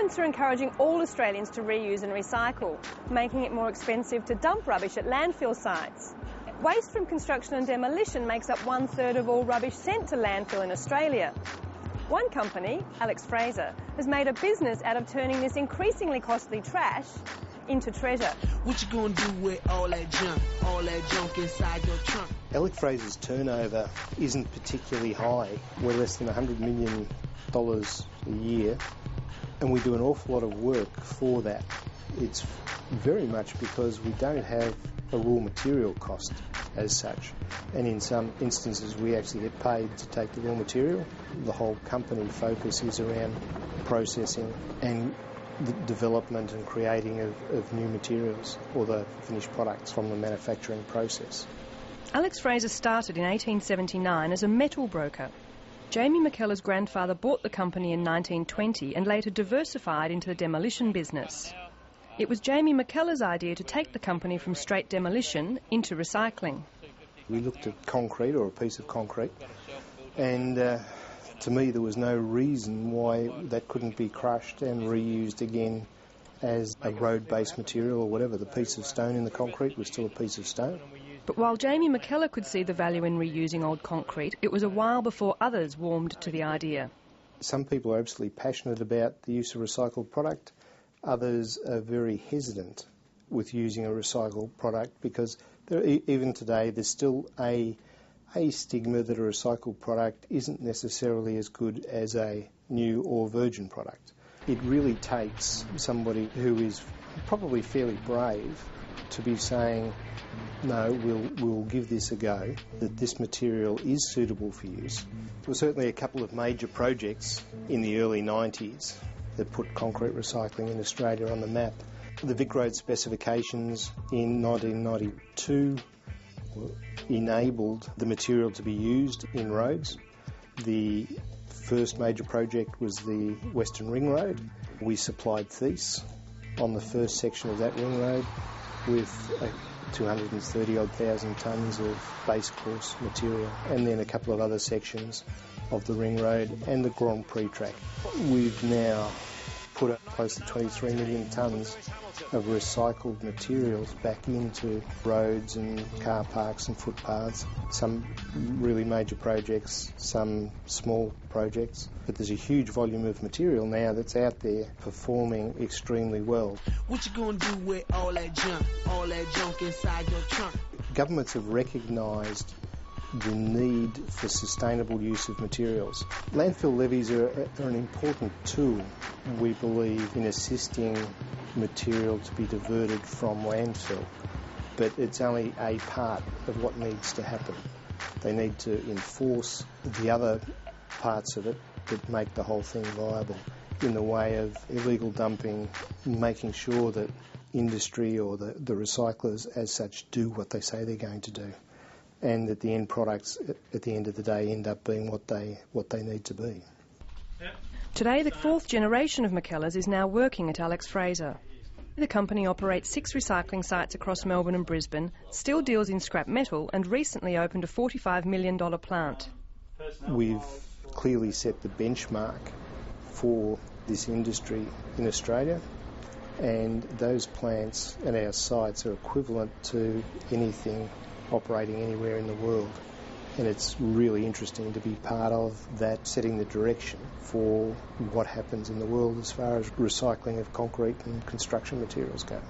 governments are encouraging all Australians to reuse and recycle, making it more expensive to dump rubbish at landfill sites. Waste from construction and demolition makes up 1/3 of all rubbish sent to landfill in Australia. One company, Alex Fraser, has made a business out of turning this increasingly costly trash into treasure. What you gonna do with all that junk inside your trunk? Alex Fraser's turnover isn't particularly high. We're less than $100 million a year, and we do an awful lot of work for that. It's very much because we don't have a raw material cost as such, and in some instances we actually get paid to take the raw material. The whole company focus is around processing and the development and creating of new materials or the finished products from the manufacturing process. Alex Fraser started in 1879 as a metal broker. Jamie McKellar's grandfather bought the company in 1920 and later diversified into the demolition business. It was Jamie McKellar's idea to take the company from straight demolition into recycling. We looked at concrete, or a piece of concrete, and to me there was no reason why that couldn't be crushed and reused again as a road-based material or whatever. The piece of stone in the concrete was still a piece of stone. But while Jamie McKellar could see the value in reusing old concrete, it was a while before others warmed to the idea. Some people are absolutely passionate about the use of recycled product. Others are very hesitant with using a recycled product because even today there's still a stigma that a recycled product isn't necessarily as good as a new or virgin product. It really takes somebody who is probably fairly brave to be saying, no, we'll give this a go, that this material is suitable for use. There were certainly a couple of major projects in the early 90s that put concrete recycling in Australia on the map. The Vic Road specifications in 1992 enabled the material to be used in roads. The first major project was the Western Ring Road. We supplied Thiess on the first section of that ring road with 230,000 tonnes of base course material, and then a couple of other sections of the ring road and the Grand Prix track. We've now put close to 23 million tonnes of recycled materials back into roads and car parks and footpaths. Some really major projects, some small projects, but there's a huge volume of material now that's out there performing extremely well. What you gonna do with all that junk inside your trunk? Governments have recognised the need for sustainable use of materials. Landfill levies are an important tool, we believe, in assisting material to be diverted from landfill, but it's only a part of what needs to happen. They need to enforce the other parts of it that make the whole thing viable in the way of illegal dumping, making sure that industry or the recyclers as such do what they say they're going to do, and that the end products at the end of the day end up being what they need to be. Today, the fourth generation of McKellar's is now working at Alex Fraser. The company operates 6 recycling sites across Melbourne and Brisbane, still deals in scrap metal, and recently opened a $45 million plant. We've clearly set the benchmark for this industry in Australia, and those plants and our sites are equivalent to anything operating anywhere in the world. And it's really interesting to be part of that, setting the direction for what happens in the world as far as recycling of concrete and construction materials go.